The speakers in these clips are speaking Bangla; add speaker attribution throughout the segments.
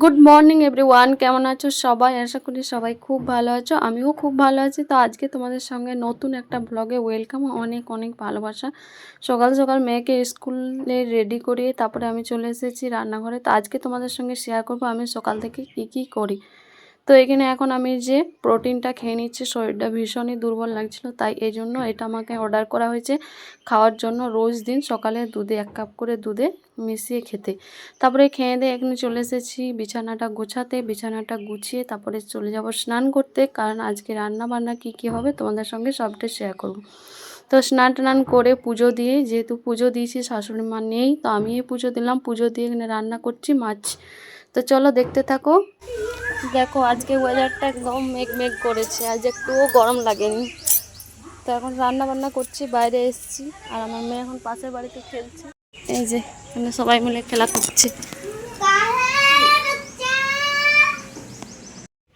Speaker 1: গুড মর্নিং এভরিওয়ান, কেমন আছো সবাই? আশা করি সবাই খুব ভালো আছো, আমিও খুব ভালো আছি। তো আজকে তোমাদের সঙ্গে নতুন একটা ব্লগে ওয়েলকাম, অনেক অনেক ভালোবাসা। সকাল সকাল মেয়েকে স্কুলে রেডি করিয়ে তারপরে আমি চলে এসেছি রান্নাঘরে। তো আজকে তোমাদের সঙ্গে শেয়ার করব আমি সকাল থেকে কি করি। তো এখানে এখন আমি যে প্রোটিনটা খেয়ে নিচ্ছি, শরীরটা ভীষণই দুর্বল লাগছিল, তাই এই জন্য এটা আমাকে অর্ডার করা হয়েছে খাওয়ার জন্য। রোজ দিন সকালে দুধে 1 কাপ করে দুধে মিশিয়ে খেতে। তারপরে খেয়ে দিয়ে এখানে চলে এসেছি বিছানাটা গোছাতে। বিছানাটা গুছিয়ে তারপরে চলে যাব স্নান করতে, কারণ আজকে রান্না বান্না কী হবে তোমাদের সঙ্গে সবটা শেয়ার করব। তো স্নান টান করে পুজো দিয়ে, যেহেতু পুজো দিয়েছি শাশুড়ি মা নেই, তো আমি পুজো দিলাম। পুজো দিয়ে এখানে রান্না করছি মাছ। তো চলো দেখতে থাকো। দেখো আজকে ওয়েদারটা একদম মেঘ করেছে, আজ একটুও গরম লাগেনি। তো এখন রান্না বান্না করছি, বাইরে এসেছি। আর আমার মেয়ে এখন পাশের বাড়িতে খেলছে, এই যে এখানে সবাই মিলে খেলা করছে।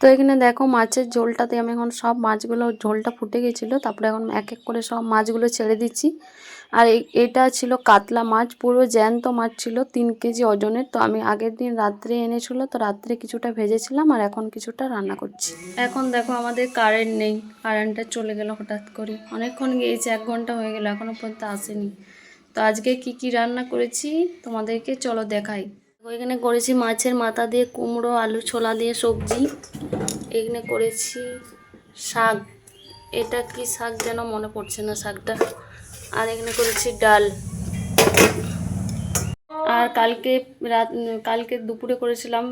Speaker 1: তো এখানে দেখো মাছের ঝোলটাতে আমি এখন সব মাছগুলো, ঝোলটা ফুটে গেছিলো, তারপরে এখন এক এক করে সব মাছগুলো ছেড়ে দিচ্ছি। আর এটা ছিল কাতলা মাছ, পুরো জ্যান্ত মাছ ছিল, 3 কেজি ওজনের। তো আমি আগের দিন রাত্রে এনেছিল, তো রাত্রে কিছুটা ভেজেছিলাম আর এখন কিছুটা রান্না করছি। এখন দেখো আমাদের কারেন্ট নেই, কারেন্টটা চলে গেল হঠাৎ করে, অনেকক্ষণ গিয়েছে, 1 ঘন্টা হয়ে গেল, এখনও পর্যন্ত আসেনি। তো আজকে কি রান্না করেছি তোমাদেরকে চলো দেখাই। এখানে করেছি মাছের মাথা দিয়ে কুমড়ো আলু ছোলা দিয়ে সবজি। এখানে করেছি শাক, এটা কি শাক যেন মনে পড়ছে না শাকটা। আর এখানে করেছি ডাল। আর কালকে দুপুরে করেছিলাম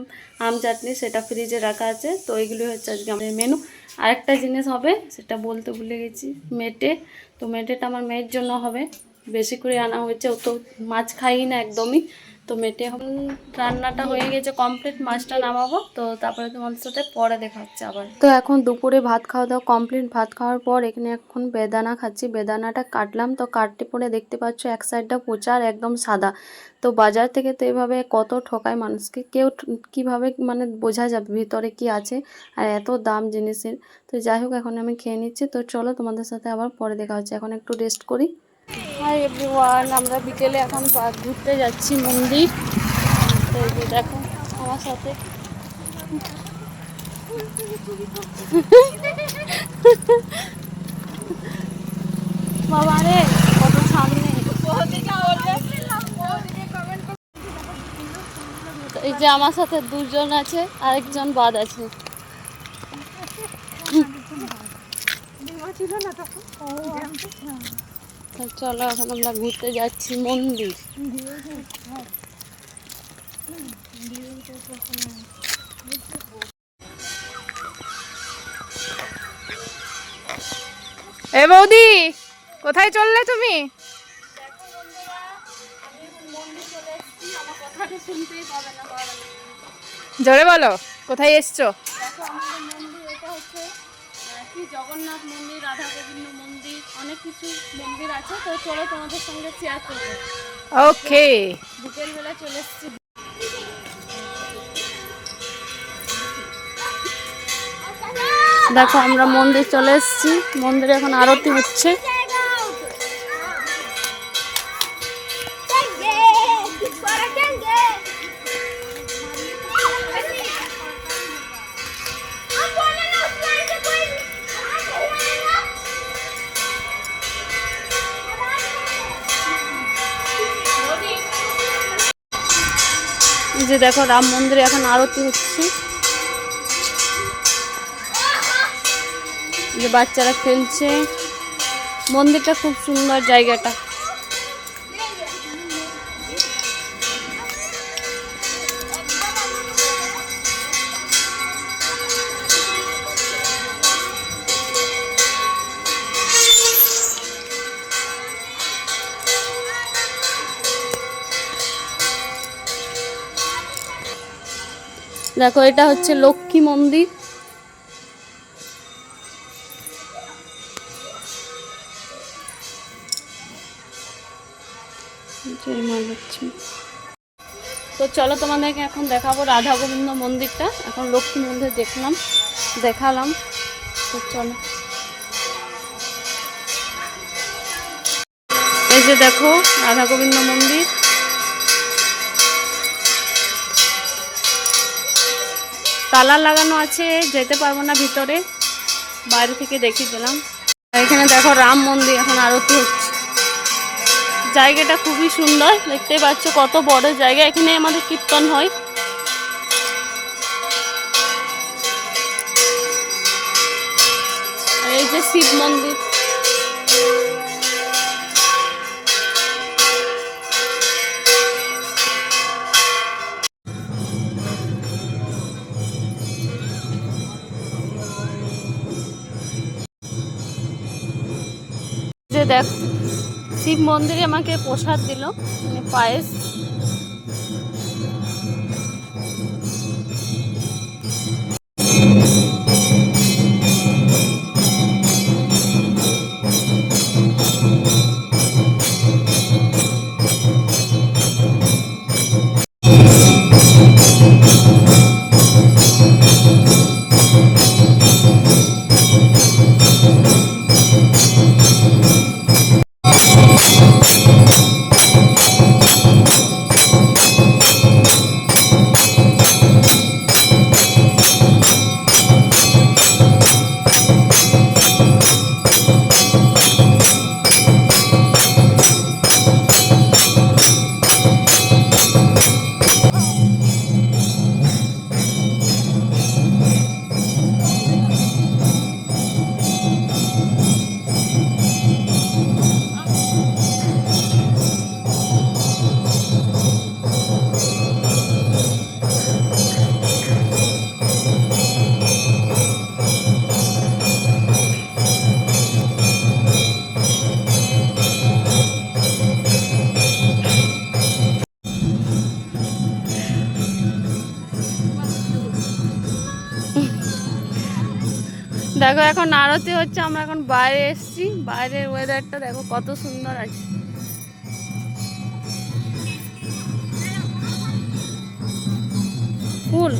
Speaker 1: আম চাটনি, সেটা ফ্রিজে রাখা আছে। তো এইগুলি হচ্ছে আজকে আমাদের মেনু। আরেকটা জিনিস হবে, সেটা বলতে ভুলে গেছি, মেটে। তো মেটেটা আমার মেয়ের জন্য হবে, বেশি করে আনা হয়েছে, ও তো মাছ খাই না একদমই। তো মেটে রান্নাটা হয়ে গেছে কমপ্লিট, মাছটা নামাবো। তো তারপরে তোমাদের সাথে পরে দেখা হচ্ছে আবার। তো এখন দুপুরে ভাত খাওয়া দাওয়া কমপ্লিট। ভাত খাওয়ার পর এখানে এখন বেদানা খাচ্ছি। বেদানাটা কাটলাম, তো কাটতে পরে দেখতে পাচ্ছ এক সাইডটা পচা আর একদম সাদা। তো বাজার থেকে তো এভাবে কত ঠকায় মানুষকে, কেউ কিভাবে মানে বোঝা যাবে ভিতরে কি আছে, আর এত দাম জিনিসের। তো যাই হোক এখন আমি খেয়ে নিচ্ছি। তো চলো তোমাদের সাথে আবার পরে দেখা হচ্ছে, এখন একটু রেস্ট করি। হাই এভরিওয়ান, আমরা বিকেলে এখন ঘুরতে যাচ্ছি মন্দির। তো এই যে দেখো আমার সাথে বাবা রে কত সামনে। এই যে আমার সাথে 2 জন আছে, আরেকজন বাদ আছে। চলো এখন আমরা ঘুরতে যাচ্ছি মন্দির।
Speaker 2: এ বৌদি, কোথায় চললে তুমি? জোরে বলো, কোথায় এসছো?
Speaker 1: এটা হচ্ছে কি জগন্নাথ মন্দির, রাধা গোবিন্দ মন্দির, অনেক কিছু মন্দির আছে। তো চলো তোমাদের সঙ্গে শেয়ার করবো।
Speaker 2: ওকে,
Speaker 1: বিকেলবেলা চলে এসেছি। দেখো আমরা মন্দির চলে এসেছি, মন্দিরে এখন আরতি হচ্ছে। এই যে দেখো রাম মন্দিরে এখন আরতি হচ্ছে, যে বাচ্চারা খেলছে। মন্দিরটা খুব সুন্দর জায়গাটা। দেখো এটা হচ্ছে লক্ষ্মী মন্দির। তো চলো তোমাদেরকে এখন দেখাবো রাধা গোবিন্দ মন্দিরটা। এখন লক্ষ্মী মন্দির দেখালাম। তো চলো, এই যে দেখো রাধা গোবিন্দ মন্দির। তালা লাগানো আছে, যেতে পারবো না ভিতরে, বাইরে থেকে দেখিয়ে দিলাম। এখানে দেখো রাম মন্দির এখন আরতি হচ্ছে। জায়গাটা খুবই সুন্দর, দেখতে পাচ্ছ কত বড় জায়গা। এখানে আমাদের কীর্তন হয়। আর এই যে শিব মন্দির। যে দেখ, শিব মন্দিরে আমাকে প্রসাদ দিল, মানে পায়েস। দেখো এখন আরতি হচ্ছে, আমরা এখন বাইরে এসেছি। বাইরের ওয়েদারটা দেখো কত সুন্দর আছে। ফুল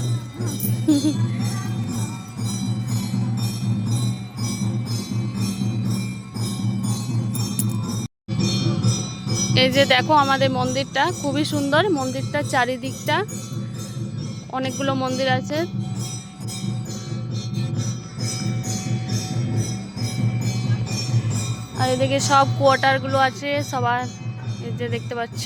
Speaker 1: এই যে দেখো আমাদের মন্দিরটা খুবই সুন্দর। মন্দিরটা চারিদিকটা অনেকগুলো মন্দির আছে। আর এদিকে সব কোয়ার্টারগুলো আছে সবার, এই যে দেখতে পাচ্ছ।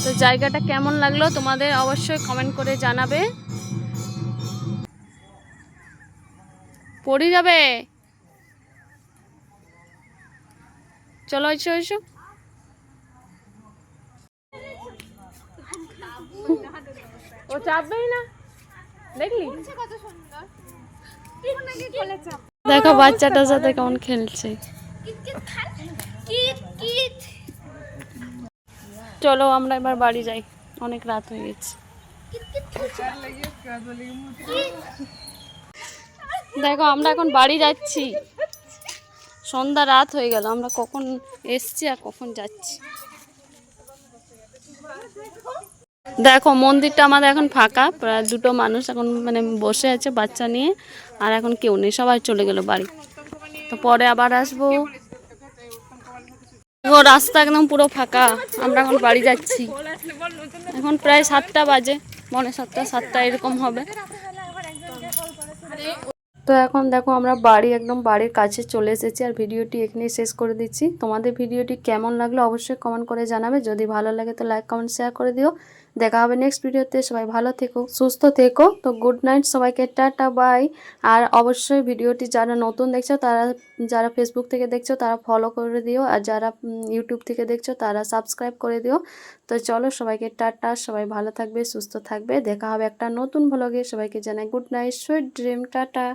Speaker 1: তো জায়গাটা কেমন লাগলো তোমাদের অবশ্যই কমেন্ট করে জানাবে। পড়ে যাবে, চলো এসো এসো। ও চাপবেই না, দেখলি? দেখো বাচ্চাটার সাথে কেমন খেলছে। চলো আমরা এবার বাড়ি যাই, অনেক রাত হয়ে গেছে। দেখো আমরা এখন বাড়ি যাচ্ছি, সন্ধ্যা রাত হয়ে গেল। আমরা কখন এসছি আর কখন যাচ্ছি। দেখো মন্দিরটা আমাদের এখন ফাঁকা, প্রায় দুটো মানুষ এখন মানে বসে আছে বাচ্চা নিয়ে, আর এখন কেউ নেই, সবাই চলে গেল বাড়ি। তো পরে আবার আসবো। ও রাস্তা একদম পুরো ফাঁকা, আমরা এখন বাড়ি যাচ্ছি। এখন প্রায় 7টা বাজে, 7:45 7টা এরকম হবে। তো এখন দেখো আমরা একদম বাড়ির কাছে চলে এসেছি, আর ভিডিওটি এখানেই শেষ করে দিচ্ছি। তোমাদের ভিডিওটি কেমন লাগলো অবশ্যই কমেন্ট করে জানাবে। যদি ভালো লাগে তো লাইক কমেন্ট শেয়ার করে দিও। দেখা হবে নেক্সট ভিডিওতে। সবাই ভালো থেকো, সুস্থ থেকো। তো গুড নাইট সবাইকে, টাটা বাই। আর অবশ্যই ভিডিওটি যারা নতুন দেখছো তারা, যারা ফেসবুক থেকে দেখছো তারা ফলো করে দিও, আর যারা ইউটিউব থেকে দেখছো তারা সাবস্ক্রাইব করে দিও। তো চলো সবাইকে টাটা, সবাই ভালো থাকবে, সুস্থ থাকবে। দেখা হবে একটা নতুন ব্লগে। সবাইকে জানাই good night, sweet dream, tata.